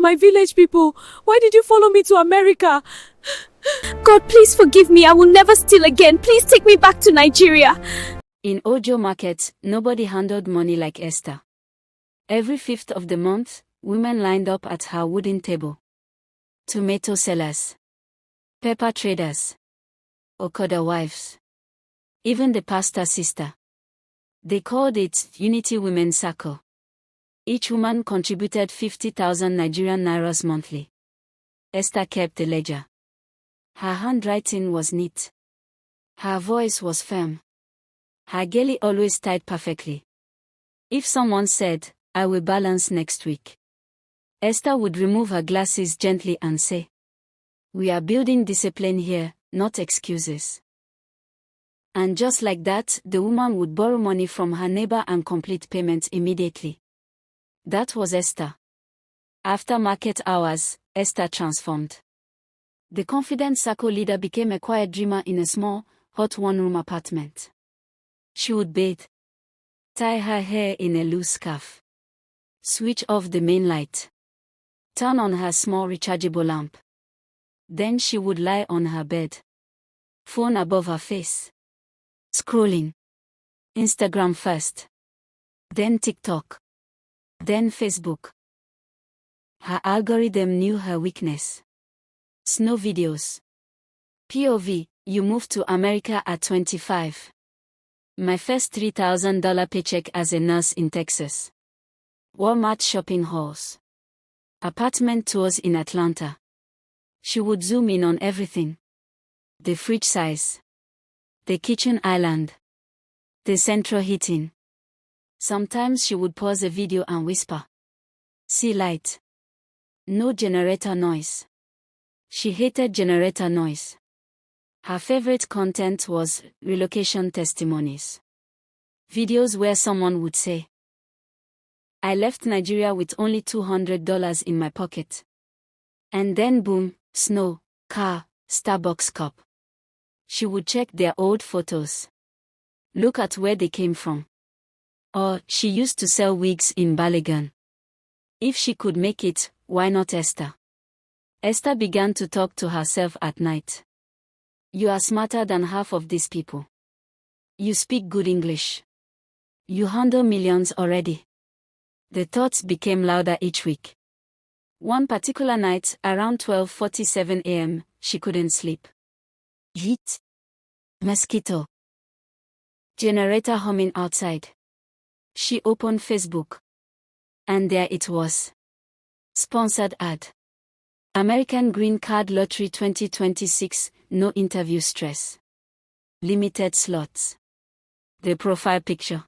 My village people, why did you follow me to America? God, please forgive me. I will never steal again. Please take me back to Nigeria. In Ojo Market, nobody handled money like Esther. Every 5th of the month, women lined up at her wooden table. Tomato sellers, pepper traders, okada wives, even the pastor's sister. They called it Unity Women SACCO. Each woman contributed 50,000 Nigerian nairas monthly. Esther kept the ledger. Her handwriting was neat. Her voice was firm. Her gele always tied perfectly. If someone said, "I will balance next week," Esther would remove her glasses gently and say, "We are building discipline here, not excuses." And just like that, the woman would borrow money from her neighbor and complete payments immediately. That was Esther. After market hours, Esther transformed. The confident SACCO leader became a quiet dreamer in a small, hot one-room apartment. She would bathe, tie her hair in a loose scarf, switch off the main light, turn on her small rechargeable lamp. Then she would lie on her bed, phone above her face, scrolling. Instagram first, then TikTok, then Facebook. Her algorithm knew her weakness. Snow videos. POV, you moved to America at 25. My first $3,000 paycheck as a nurse in Texas. Walmart shopping hauls. Apartment tours in Atlanta. She would zoom in on everything. The fridge size. The kitchen island. The central heating. Sometimes she would pause a video and whisper, "See light." No generator noise. She hated generator noise. Her favorite content was relocation testimonies. Videos where someone would say, "I left Nigeria with only $200 in my pocket." And then boom, snow, car, Starbucks cup. She would check their old photos. Look at where they came from. Or, she used to sell wigs in Balogun. If she could make it, why not Esther? Esther began to talk to herself at night. You are smarter than half of these people. You speak good English. You handle millions already. The thoughts became louder each week. One particular night, around 12:47 a.m., she couldn't sleep. Heat. Mosquito. Generator humming outside. She opened Facebook. And there it was. Sponsored ad. American Green Card Lottery 2026, no interview stress. Limited slots. The profile picture.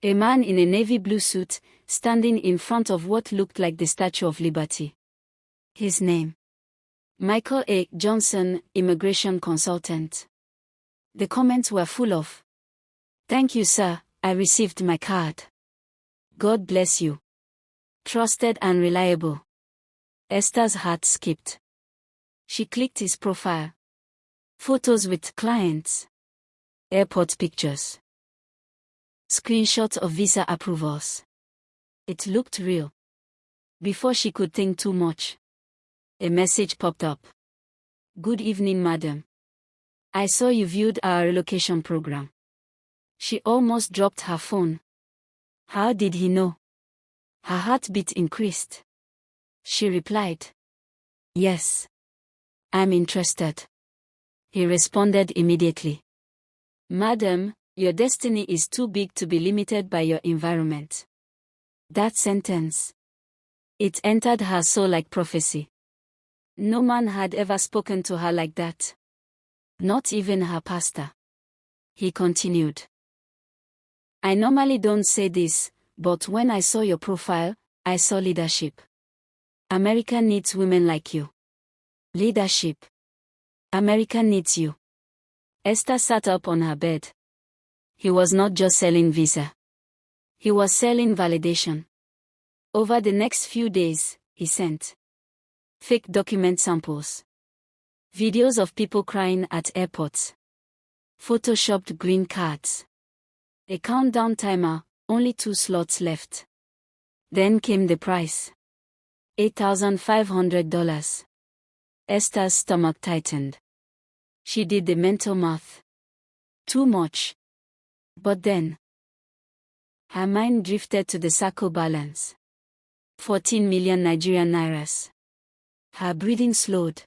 A man in a navy blue suit, standing in front of what looked like the Statue of Liberty. His name. Michael A. Johnson, immigration consultant. The comments were full of, "Thank you, sir, I received my card. God bless you. Trusted and reliable." Esther's heart skipped. She clicked his profile. Photos with clients. Airport pictures. Screenshots of visa approvals. It looked real. Before she could think too much, a message popped up. "Good evening, madam. I saw you viewed our relocation program." She almost dropped her phone. How did he know? Her heartbeat increased. She replied, "Yes. I'm interested." He responded immediately. "Madam, your destiny is too big to be limited by your environment." That sentence. It entered her soul like prophecy. No man had ever spoken to her like that. Not even her pastor. He continued. "I normally don't say this, but when I saw your profile, I saw leadership. America needs women like you. Leadership. America needs you." Esther sat up on her bed. He was not just selling visa. He was selling validation. Over the next few days, he sent fake document samples. Videos of people crying at airports. Photoshopped green cards. A countdown timer, only 2 slots left. Then came the price. $8,500. Esther's stomach tightened. She did the mental math. Too much. But then, her mind drifted to the SACCO balance. 14 million Nigerian nairas. Her breathing slowed.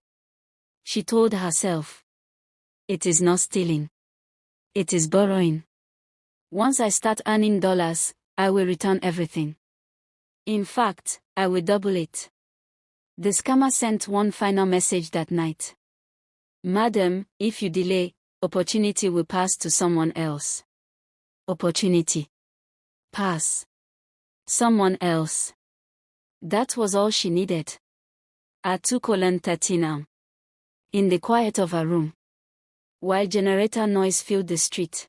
She told herself, it is not stealing. It is borrowing. Once I start earning dollars, I will return everything. In fact, I will double it. The scammer sent one final message that night. Madam, if you delay, opportunity will pass to someone else. Opportunity. Pass. Someone else. That was all she needed. At 2:30 am. In the quiet of her room. While generator noise filled the street.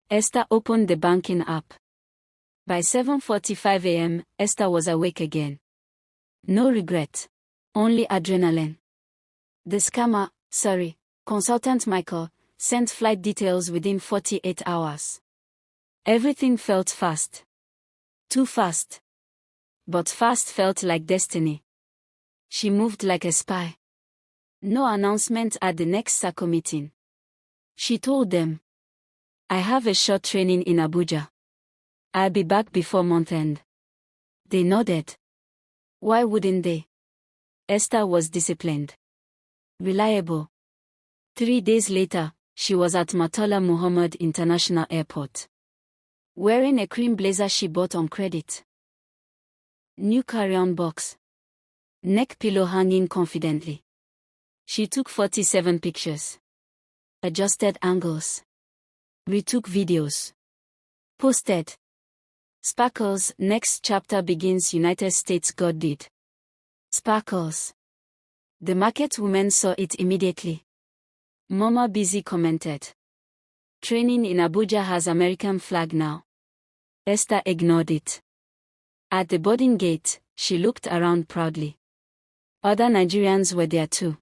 Esther opened the banking app. By 7:45 am, Esther was awake again. No regret. Only adrenaline. The scammer, consultant Michael, sent flight details within 48 hours. Everything felt fast. Too fast. But fast felt like destiny. She moved like a spy. No announcement at the next SACCO meeting. She told them, I have a short training in Abuja. I'll be back before month end. They nodded. Why wouldn't they? Esther was disciplined. Reliable. 3 days later, she was at Murtala Muhammad International Airport. Wearing a cream blazer she bought on credit. New carry-on box. Neck pillow hanging confidently. She took 47 pictures. Adjusted angles. Retook videos. Posted. Sparkles, next chapter begins. United States God did. Sparkles. The market women saw it immediately. Mama Busy commented. Training in Abuja has American flag now. Esther ignored it. At the boarding gate, she looked around proudly. Other Nigerians were there too.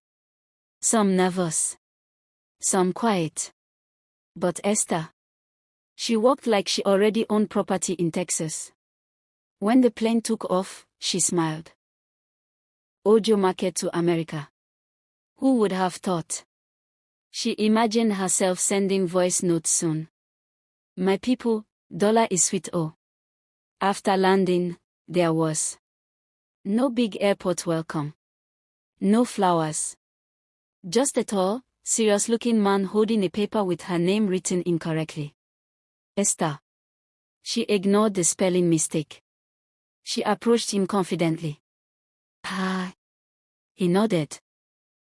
Some nervous. Some quiet. But Esther. She walked like she already owned property in Texas. When the plane took off, she smiled. Ojo Market to America. Who would have thought? She imagined herself sending voice notes soon. My people, dollar is sweet oh. After landing, there was no big airport welcome. No flowers. Just a tall, serious-looking man holding a paper with her name written incorrectly. Esther. She ignored the spelling mistake. She approached him confidently. Hi. He nodded.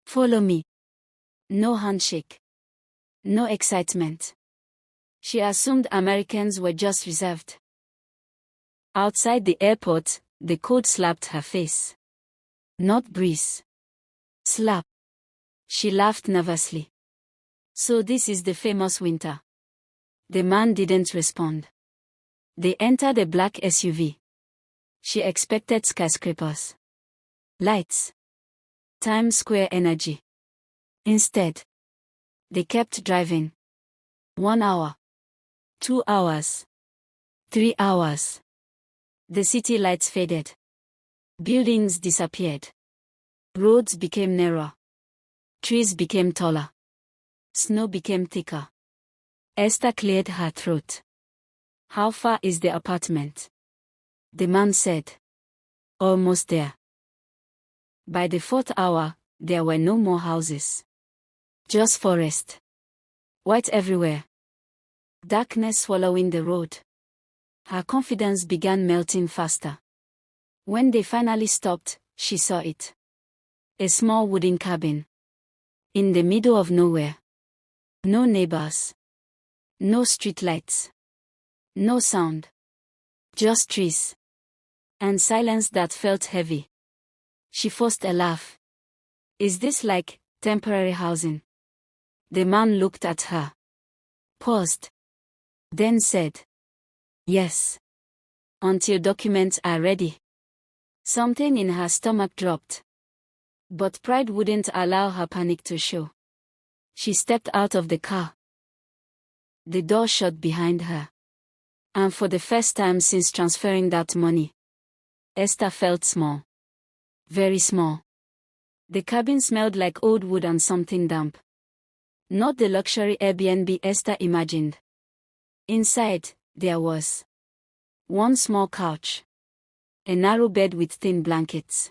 Follow me. No handshake. No excitement. She assumed Americans were just reserved. Outside the airport, the code slapped her face. Not breeze. Slap. She laughed nervously. So this is the famous winter. The man didn't respond. They entered a black SUV. She expected skyscrapers. Lights. Times Square energy. Instead, they kept driving. 1 hour. 2 hours. 3 hours. The city lights faded. Buildings disappeared. Roads became narrower. Trees became taller. Snow became thicker. Esther cleared her throat. How far is the apartment? The man said. Almost there. By the 4th hour, there were no more houses. Just forest. White everywhere. Darkness swallowing the road. Her confidence began melting faster. When they finally stopped, she saw it. A small wooden cabin. In the middle of nowhere. No neighbors. No streetlights. No sound. Just trees. And silence that felt heavy. She forced a laugh. Is this like temporary housing? The man looked at her. Paused. Then said. Yes. Until documents are ready. Something in her stomach dropped. But pride wouldn't allow her panic to show. She stepped out of the car. The door shut behind her. And for the first time since transferring that money, Esther felt small. Very small. The cabin smelled like old wood and something damp. Not the luxury Airbnb Esther imagined. Inside, there was one small couch, a narrow bed with thin blankets,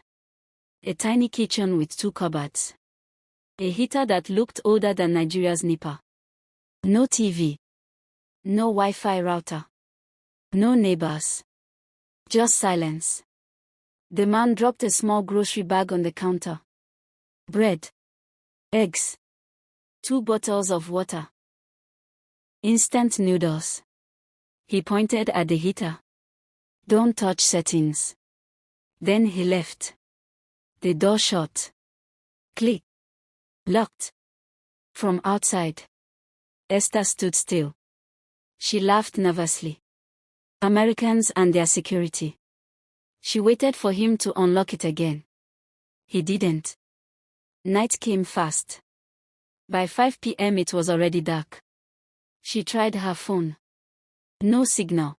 a tiny kitchen with 2 cupboards, a heater that looked older than Nigeria's NEPA. No TV. No Wi-Fi router. No neighbors. Just silence. The man dropped a small grocery bag on the counter. Bread. Eggs. 2 bottles of water. Instant noodles. He pointed at the heater. Don't touch settings. Then he left. The door shut. Click. Locked. From outside, Esther stood still. She laughed nervously. Americans and their security. She waited for him to unlock it again. He didn't. Night came fast. By 5 p.m. it was already dark. She tried her phone. No signal.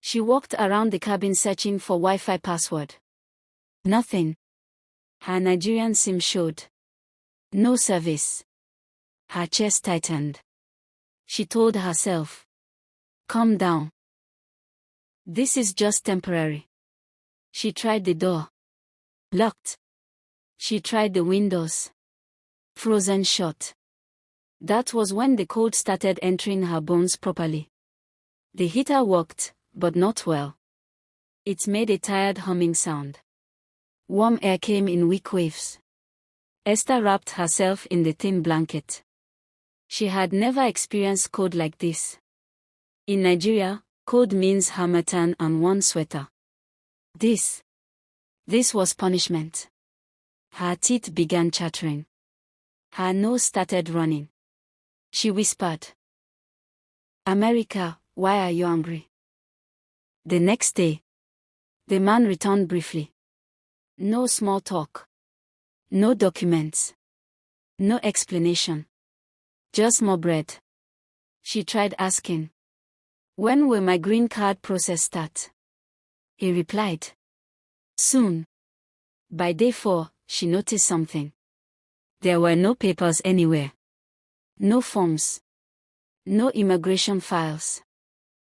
She walked around the cabin searching for Wi-Fi password. Nothing. Her Nigerian SIM showed. No service. Her chest tightened. She told herself, calm down. This is just temporary. She tried the door. Locked. She tried the windows. Frozen shut. That was when the cold started entering her bones properly. The heater worked, but not well. It made a tired humming sound. Warm air came in weak waves. Esther wrapped herself in the thin blanket. She had never experienced cold like this. In Nigeria, cold means harmattan and one sweater. This was punishment. Her teeth began chattering. Her nose started running. She whispered, America, why are you angry? The next day, the man returned briefly. No small talk. No documents. No explanation. Just more bread. She tried asking, when will my green card process start? He replied, soon. By day 4, she noticed something. There were no papers anywhere. No forms. No immigration files.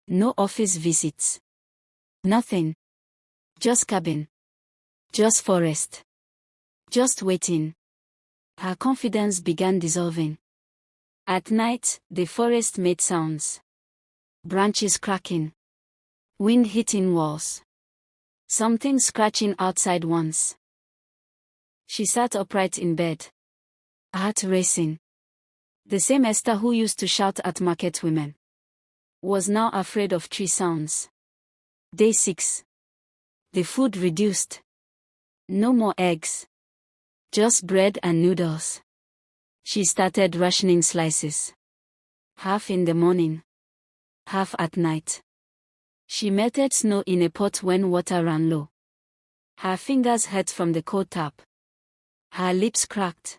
No office visits. Nothing. Just cabin. Just forest. Just waiting. Her confidence began dissolving. At night, the forest made sounds. Branches cracking. Wind hitting walls. Something scratching outside once. She sat upright in bed. Heart racing. The same Esther who used to shout at market women was now afraid of tree sounds. Day 6. The food reduced. No more eggs. Just bread and noodles. She started rationing slices. Half in the morning. Half at night. She melted snow in a pot when water ran low. Her fingers hurt from the cold tap. Her lips cracked.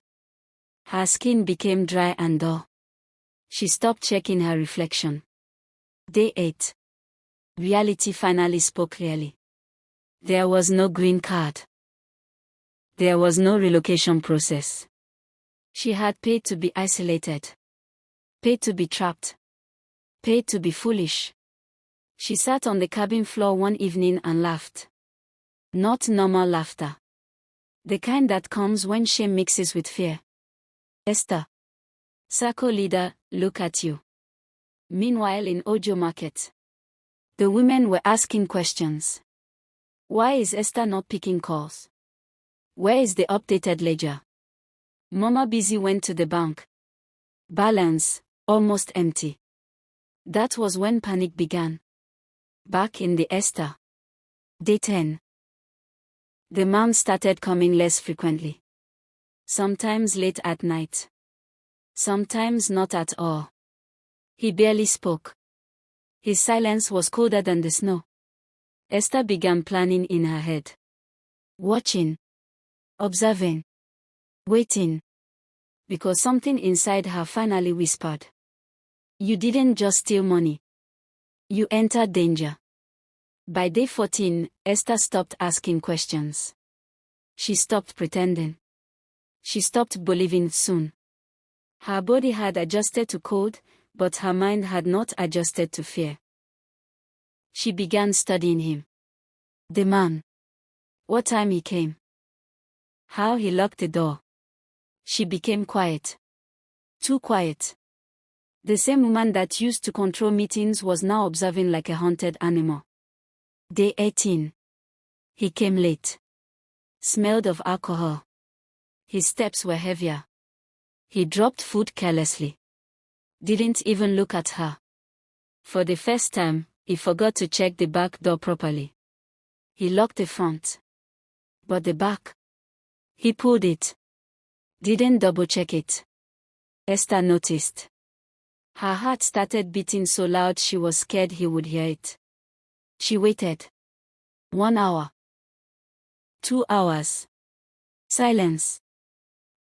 Her skin became dry and dull. She stopped checking her reflection. Day 8. Reality finally spoke clearly. There was no green card. There was no relocation process. She had paid to be isolated. Paid to be trapped. Paid to be foolish. She sat on the cabin floor one evening and laughed. Not normal laughter. The kind that comes when shame mixes with fear. Esther. SACCO leader, look at you. Meanwhile in Ojo Market, the women were asking questions. Why is Esther not picking calls? Where is the updated ledger? Mama Busy went to the bank. Balance, almost empty. That was when panic began. Back in the Esther. Day 10. The man started coming less frequently. Sometimes late at night. Sometimes not at all. He barely spoke. His silence was colder than the snow. Esther began planning in her head. Watching. Observing. Waiting. Because something inside her finally whispered. You didn't just steal money. You entered danger. By day 14, Esther stopped asking questions. She stopped pretending. She stopped believing soon. Her body had adjusted to cold, but her mind had not adjusted to fear. She began studying him. The man. What time he came. How he locked the door. She became quiet. Too quiet. The same woman that used to control meetings was now observing like a haunted animal. Day 18. He came late. Smelled of alcohol. His steps were heavier. He dropped food carelessly. Didn't even look at her. For the first time, he forgot to check the back door properly. He locked the front. But the back. He pulled it. Didn't double-check it. Esther noticed. Her heart started beating so loud she was scared he would hear it. She waited. 1 hour. 2 hours. Silence.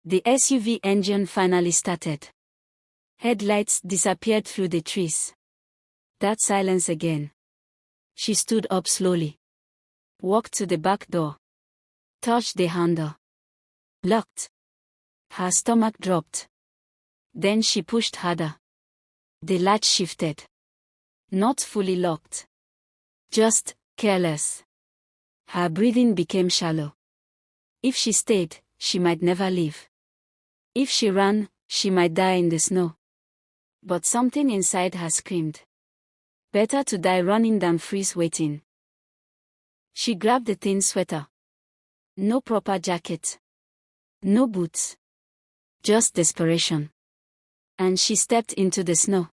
The SUV engine finally started. Headlights disappeared through the trees. That silence again. She stood up slowly. Walked to the back door. Touched the handle. Locked. Her stomach dropped. Then she pushed harder. The latch shifted. Not fully locked. Just careless. Her breathing became shallow. If she stayed, she might never leave. If she ran, she might die in the snow. But something inside her screamed. Better to die running than freeze waiting. She grabbed the thin sweater. No proper jacket. No boots. Just desperation. And she stepped into the snow.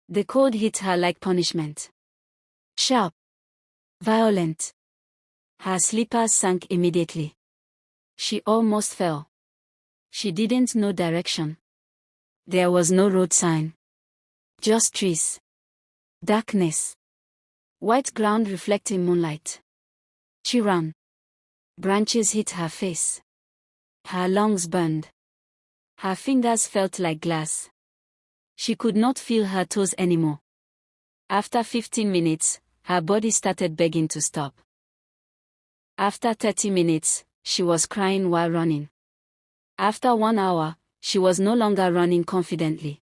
The cold hit her like punishment. Sharp. Violent. Her slippers sank immediately. She almost fell. She didn't know direction. There was no road sign. Just trees. Darkness. White ground reflecting moonlight. She ran. Branches hit her face. Her lungs burned. Her fingers felt like glass. She could not feel her toes anymore. After 15 minutes, her body started begging to stop. After 30 minutes, she was crying while running. After 1 hour, she was no longer running confidently.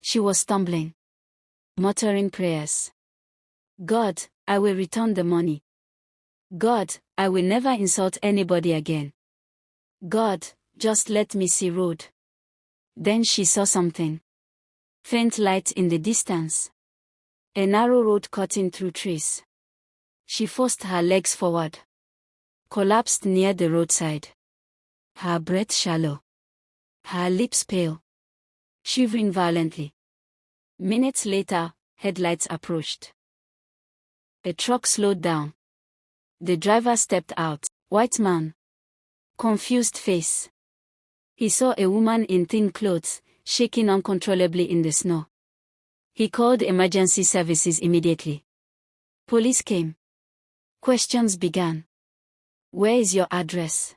She was stumbling. Muttering prayers. God, I will return the money. God, I will never insult anybody again. God, just let me see road. Then she saw something. Faint light in the distance. A narrow road cutting through trees. She forced her legs forward. Collapsed near the roadside. Her breath shallow. Her lips pale. Shivering violently. Minutes later, headlights approached. A truck slowed down. The driver stepped out. White man. Confused face. He saw a woman in thin clothes, shaking uncontrollably in the snow. He called emergency services immediately. Police came. Questions began. Where is your address?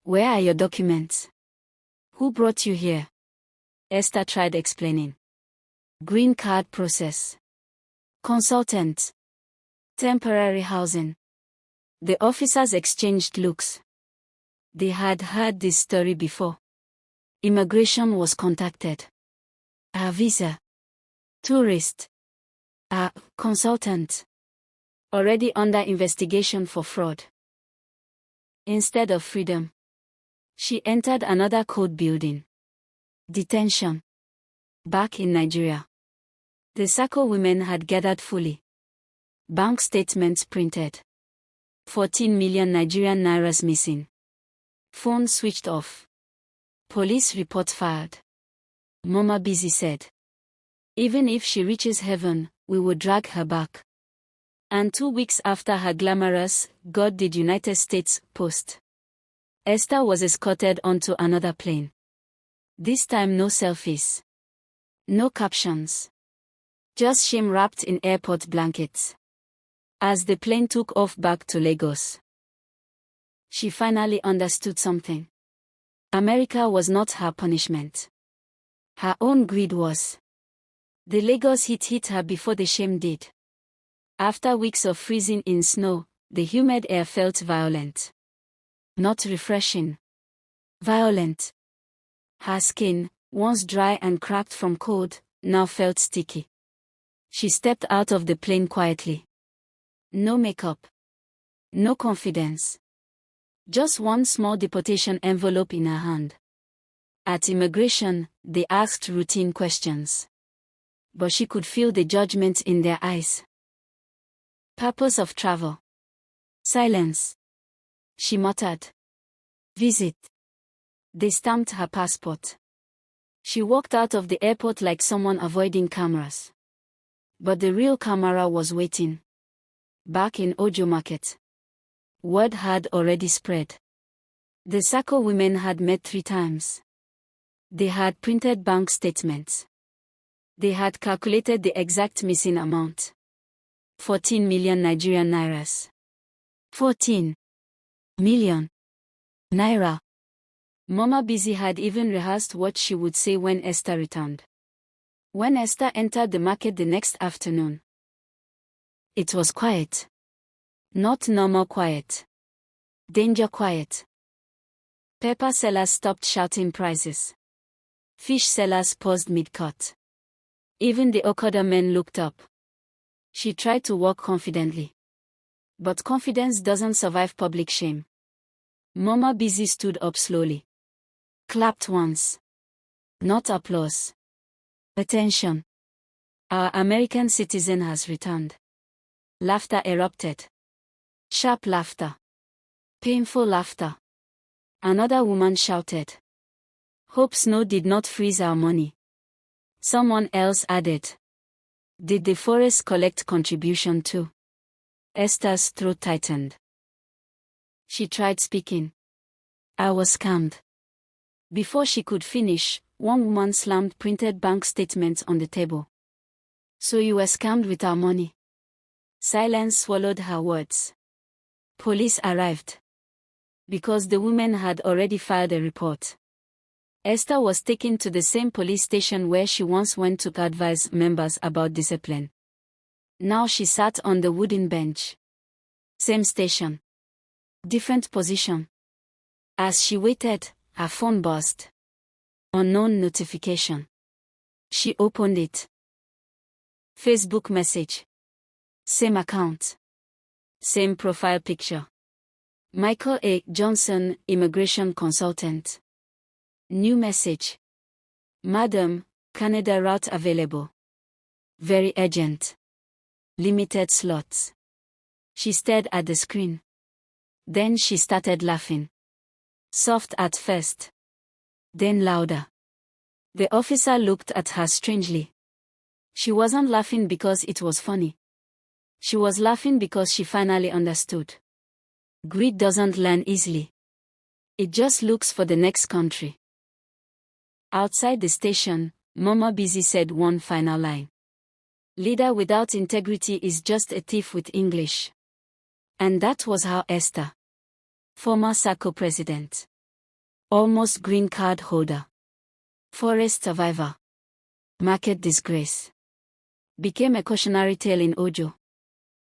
Where are your documents? Who brought you here? Esther tried explaining. Green card process. Consultant. Temporary housing. The officers exchanged looks. They had heard this story before. Immigration was contacted. A visa. Tourist. A consultant. Already under investigation for fraud. Instead of freedom, she entered another cold building. Detention. Back in Nigeria. The SACCO women had gathered fully. Bank statements printed. 14 million Nigerian nairas missing. Phone switched off. Police report filed. Mama Busy said. Even if she reaches heaven, we will drag her back. And 2 weeks after her glamorous, God did United States post. Esther was escorted onto another plane. This time no selfies. No captions. Just shame wrapped in airport blankets. As the plane took off back to Lagos. She finally understood something. America was not her punishment. Her own greed was. The Lagos heat hit her before the shame did. After weeks of freezing in snow, the humid air felt violent. Not refreshing. Violent. Her skin, once dry and cracked from cold, now felt sticky. She stepped out of the plane quietly. No makeup. No confidence. Just one small deportation envelope in her hand. At immigration, they asked routine questions. But she could feel the judgment in their eyes. Purpose of travel. Silence. She muttered. Visit. They stamped her passport. She walked out of the airport like someone avoiding cameras. But the real camera was waiting. Back in Ojo Market. Word had already spread. The SACCO women had met 3 times. They had printed bank statements. They had calculated the exact missing amount. 14 million Nigerian nairas. 14 million naira. Mama Busy had even rehearsed what she would say when Esther returned. When Esther entered the market the next afternoon, it was quiet. Not normal quiet. Danger quiet. Pepper sellers stopped shouting prices. Fish sellers paused mid-cut. Even the okada men looked up. She tried to walk confidently. But confidence doesn't survive public shame. Mama Busy stood up slowly. Clapped once. Not applause. Attention. Our American citizen has returned. Laughter erupted. Sharp laughter. Painful laughter. Another woman shouted. Hope snow did not freeze our money. Someone else added. Did the forest collect contribution too? Esther's throat tightened. She tried speaking. I was scammed. Before she could finish, one woman slammed printed bank statements on the table. So you were scammed with our money. Silence swallowed her words. Police arrived. Because the women had already filed a report. Esther was taken to the same police station where she once went to advise members about discipline. Now she sat on the wooden bench. Same station. Different position. As she waited, her phone buzzed. Unknown notification. She opened it. Facebook message. Same account. Same profile picture. Michael A. Johnson, immigration consultant. New message. Madam, Canada route available. Very urgent. Limited slots. She stared at the screen. Then she started laughing. Soft at first. Then louder. The officer looked at her strangely. She wasn't laughing because it was funny. She was laughing because she finally understood. Greed doesn't learn easily. It just looks for the next country. Outside the station, Mama Busy said one final line. Leader without integrity is just a thief with English. And that was how Esther, former SACCO president, almost green card holder, forest survivor, market disgrace, became a cautionary tale in Ojo.